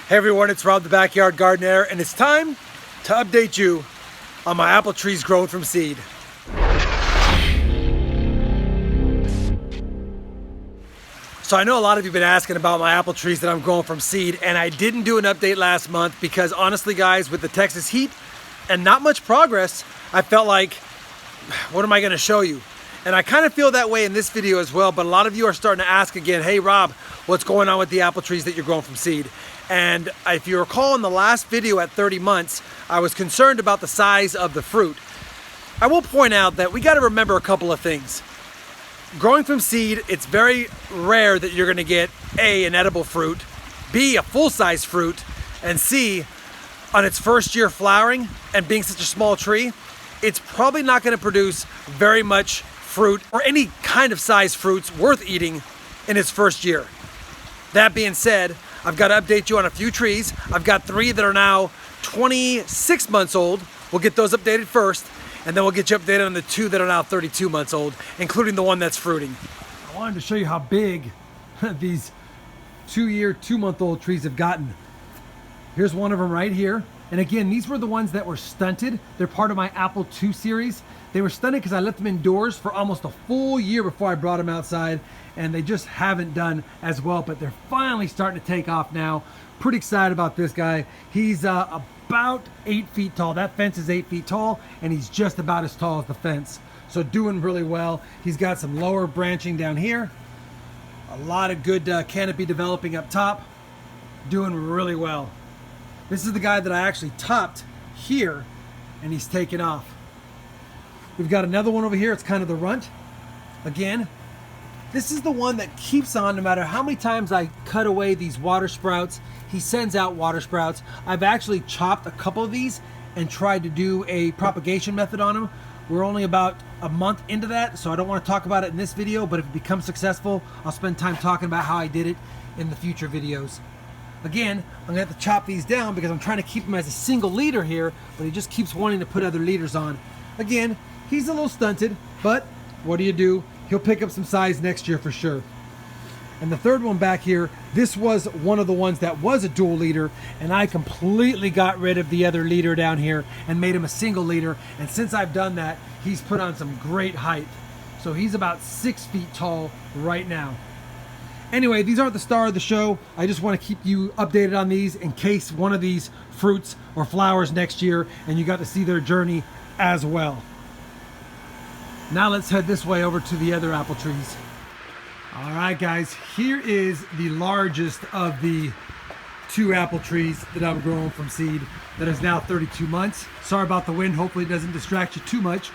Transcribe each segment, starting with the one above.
Hey everyone, it's Rob the Backyard Gardener, and it's time to update you on my apple trees grown from seed. So I know a lot of you have been asking about my apple trees that I'm growing from seed, and I didn't do an update last month because honestly guys, with the Texas heat and not much progress, I felt like, what am I gonna show you? And I kind of feel that way in this video as well, but a lot of you are starting to ask again, hey Rob, what's going on with the apple trees that you're growing from seed? And if you recall in the last video at 30 months, I was concerned about the size of the fruit. I will point out that we gotta remember a couple of things. Growing from seed, it's very rare that you're gonna get A, an edible fruit, B, a full-size fruit, and C, on its first year flowering and being such a small tree, it's probably not gonna produce very much fruit or any kind of size fruits worth eating in its first year. That being said, I've got to update you on a few trees. I've got 3 that are now 26 months old. We'll get those updated first, and then we'll get you updated on the 2 that are now 32 months old, including the one that's fruiting. I wanted to show you how big these 2-month-old trees have gotten. Here's one of them right here. And again, these were the ones that were stunted. They're part of my Apple II series. They were stunted because I left them indoors for almost a full year before I brought them outside, and they just haven't done as well, but they're finally starting to take off now. Pretty excited about this guy. He's about 8 feet tall. That fence is 8 feet tall, and he's just about as tall as the fence. So doing really well. He's got some lower branching down here. A lot of good canopy developing up top. Doing really well. This is the guy that I actually topped here, and he's taken off. We've got another one over here. It's kind of the runt. Again, this is the one that keeps on no matter how many times I cut away these water sprouts. He sends out water sprouts. I've actually chopped a couple of these and tried to do a propagation method on them. We're only about a month into that, so I don't want to talk about it in this video, but if it becomes successful, I'll spend time talking about how I did it in the future videos. Again, I'm gonna have to chop these down because I'm trying to keep him as a single leader here, but he just keeps wanting to put other leaders on. Again, he's a little stunted, but what do? He'll pick up some size next year for sure. And the third one back here, this was one of the ones that was a dual leader, and I completely got rid of the other leader down here and made him a single leader. And since I've done that, he's put on some great height. So he's about 6 feet tall right now. Anyway, these aren't the star of the show. I just want to keep you updated on these in case one of these fruits or flowers next year and you got to see their journey as well. Now let's head this way over to the other apple trees. All right, guys, here is the largest of the 2 apple trees that I'm growing from seed that is now 32 months. Sorry about the wind. Hopefully it doesn't distract you too much.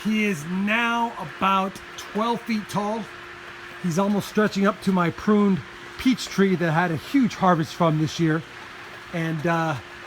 He is now about 12 feet tall. He's almost stretching up to my pruned peach tree that I had a huge harvest from this year. And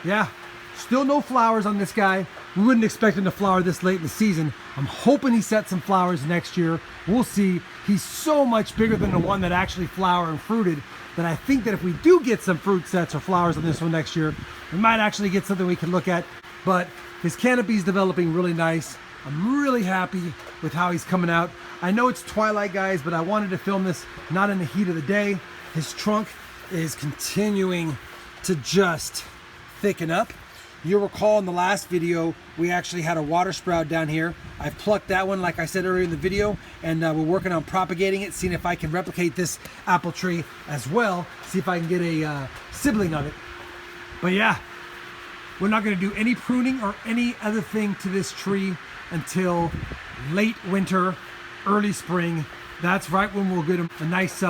yeah, still no flowers on this guy. We wouldn't expect him to flower this late in the season. I'm hoping he sets some flowers next year. We'll see. He's so much bigger than the one that actually flowered and fruited that I think that if we do get some fruit sets or flowers on this one next year, we might actually get something we can look at. But his canopy is developing really nice. I'm really happy with how he's coming out. I know it's twilight, guys, but I wanted to film this not in the heat of the day. His trunk is continuing to just thicken up. You'll recall in the last video, we actually had a water sprout down here. I've plucked that one, like I said earlier in the video, and we're working on propagating it, seeing if I can replicate this apple tree as well, see if I can get a sibling of it. But yeah, we're not gonna do any pruning or any other thing to this tree until late winter, early spring. That's right when we'll get a nice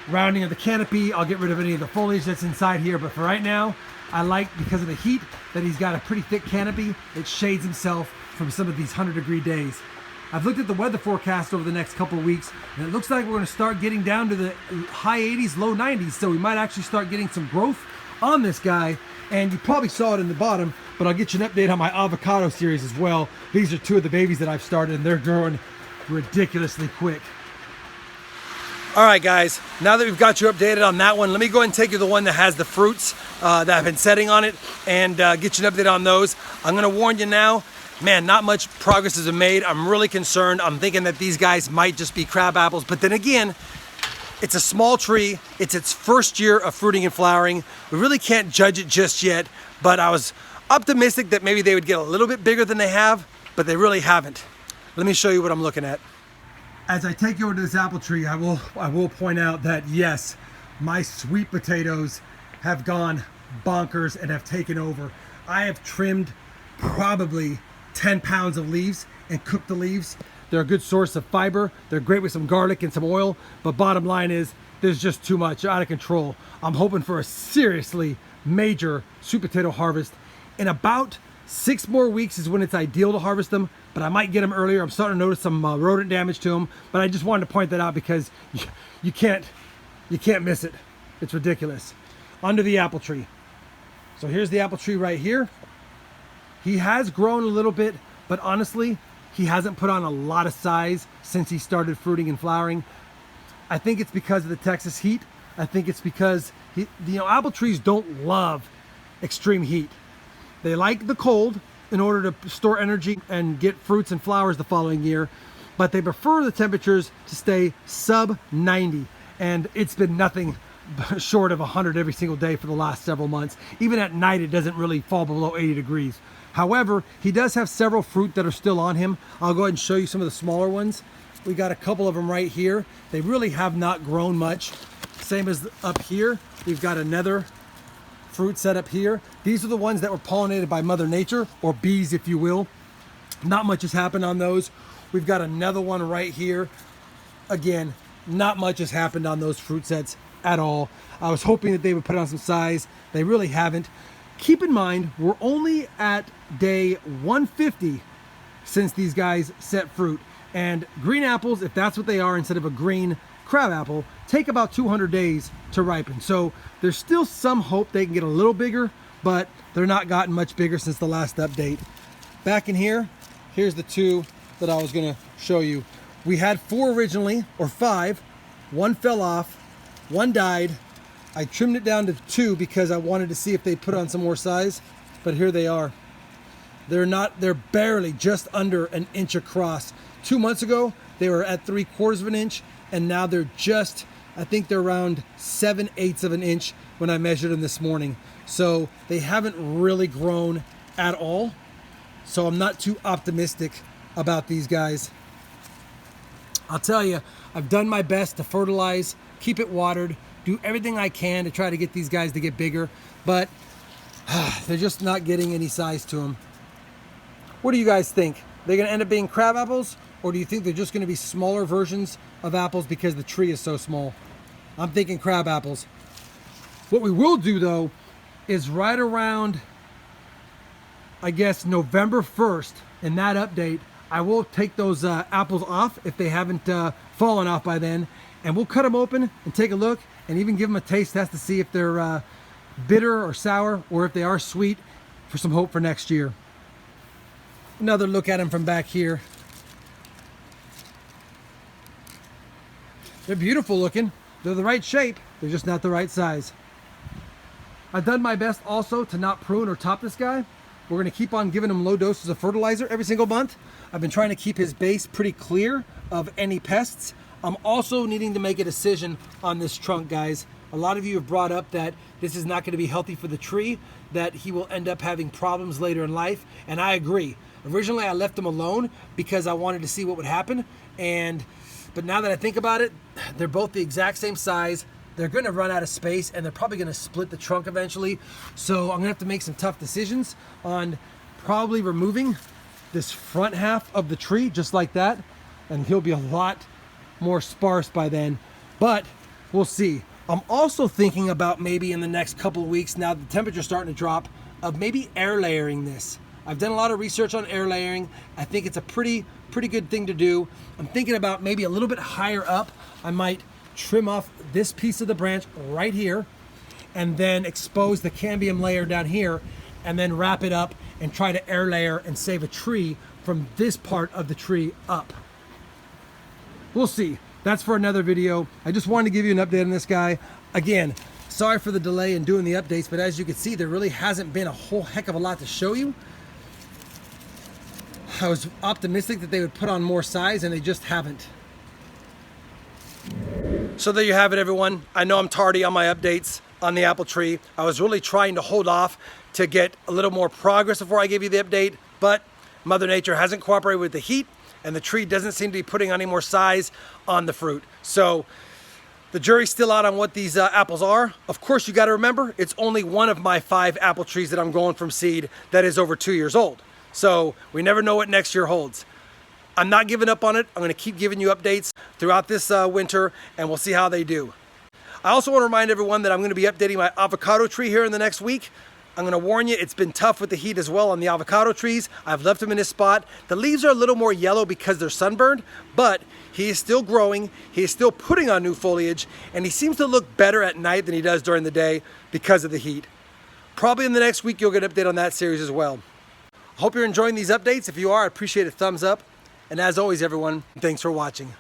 rounding of the canopy. I'll get rid of any of the foliage that's inside here, but for right now, I like, because of the heat, that he's got a pretty thick canopy. It shades himself from some of these 100-degree days. I've looked at the weather forecast over the next couple of weeks, and it looks like we're going to start getting down to the high 80s, low 90s, so we might actually start getting some growth on this guy. And you probably saw it in the bottom, but I'll get you an update on my avocado series as well. These are 2 of the babies that I've started, and they're growing ridiculously quick. All right, guys, now that we've got you updated on that one, let me go ahead and take you to the one that has the fruits that have been setting on it and get you an update on those. I'm gonna warn you now, man, not much progress has been made. I'm really concerned. I'm thinking that these guys might just be crab apples, but then again, It's a small tree. It's its first year of fruiting and flowering. We really can't judge it just yet, but I was optimistic that maybe they would get a little bit bigger than they have, but they really haven't. Let me show you what I'm looking at. As I take you over to this apple tree, I will point out that yes, my sweet potatoes have gone bonkers and have taken over. I have trimmed probably 10 pounds of leaves and cooked the leaves. They're a good source of fiber. They're great with some garlic and some oil, but bottom line is there's just too much. They're out of control. I'm hoping for a seriously major sweet potato harvest. In about 6 more weeks is when it's ideal to harvest them, but I might get them earlier. I'm starting to notice some rodent damage to them, but I just wanted to point that out because you can't miss it. It's ridiculous. Under the apple tree. So here's the apple tree right here. He has grown a little bit, but honestly, he hasn't put on a lot of size since he started fruiting and flowering. I think it's because of the Texas heat. I think it's because apple trees don't love extreme heat. They like the cold in order to store energy and get fruits and flowers the following year, but they prefer the temperatures to stay sub 90. And it's been nothing short of 100 every single day for the last several months. Even at night, it doesn't really fall below 80 degrees. However, he does have several fruit that are still on him. I'll go ahead and show you some of the smaller ones. We got a couple of them right here. They really have not grown much. Same as up here. We've got another fruit set up here. These are the ones that were pollinated by Mother Nature, or bees if you will. Not much has happened on those. We've got another one right here. Again, not much has happened on those fruit sets at all. I was hoping that they would put on some size. They really haven't. Keep in mind, we're only at day 150 since these guys set fruit. And green apples, if that's what they are instead of a green crab apple, take about 200 days to ripen. So there's still some hope they can get a little bigger, but they're not gotten much bigger since the last update. Back in here, here's the 2 that I was gonna show you. We had 4 originally, or 5. 1 fell off, 1 died. I trimmed it down to 2 because I wanted to see if they put on some more size, but here they are. They're barely just under an inch across. 2 months ago, they were at 3/4 of an inch, and now they're just, I think they're around 7/8 of an inch when I measured them this morning. So they haven't really grown at all. So I'm not too optimistic about these guys. I'll tell you, I've done my best to fertilize, keep it watered, do everything I can to try to get these guys to get bigger, but they're just not getting any size to them. What do you guys think? They're gonna end up being crab apples, or do you think they're just gonna be smaller versions of apples because the tree is so small? I'm thinking crab apples. What we will do though, is right around, I guess, November 1st, in that update, I will take those apples off if they haven't fallen off by then, and we'll cut them open and take a look and even give them a taste test to see if they're bitter or sour, or if they are sweet, for some hope for next year. Another look at them from back here. They're beautiful looking. They're the right shape. They're just not the right size. I've done my best also to not prune or top this guy. We're going to keep on giving him low doses of fertilizer every single month. I've been trying to keep his base pretty clear of any pests. I'm also needing to make a decision on this trunk, guys. A lot of you have brought up that this is not going to be healthy for the tree, that he will end up having problems later in life, and I agree. Originally, I left him alone because I wanted to see what would happen, but now that I think about it, they're both the exact same size. They're going to run out of space, and they're probably going to split the trunk eventually. So I'm going to have to make some tough decisions on probably removing this front half of the tree just like that, and he'll be a lot more sparse by then, but we'll see. I'm also thinking about maybe in the next couple of weeks, now the temperature's starting to drop, of maybe air layering this. I've done a lot of research on air layering. I think it's a pretty good thing to do. I'm thinking about maybe a little bit higher up. I might trim off this piece of the branch right here and then expose the cambium layer down here and then wrap it up and try to air layer and save a tree from this part of the tree up. We'll see. That's for another video. I just wanted to give you an update on this guy. Again, sorry for the delay in doing the updates, but as you can see, there really hasn't been a whole heck of a lot to show you. I was optimistic that they would put on more size, and they just haven't. So there you have it, everyone. I know I'm tardy on my updates on the apple tree. I was really trying to hold off to get a little more progress before I give you the update, but Mother Nature hasn't cooperated with the heat and the tree doesn't seem to be putting on any more size on the fruit. So the jury's still out on what these apples are. Of course, you got to remember, it's only one of my 5 apple trees that I'm growing from seed that is over 2 years old. So we never know what next year holds. I'm not giving up on it. I'm going to keep giving you updates throughout this winter, and we'll see how they do. I also want to remind everyone that I'm going to be updating my avocado tree here in the next week. I'm going to warn you, it's been tough with the heat as well on the avocado trees. I've left them in this spot. The leaves are a little more yellow because they're sunburned, but he is still growing. He is still putting on new foliage, and he seems to look better at night than he does during the day because of the heat. Probably in the next week, you'll get an update on that series as well. I hope you're enjoying these updates. If you are, I appreciate a thumbs up. And as always, everyone, thanks for watching.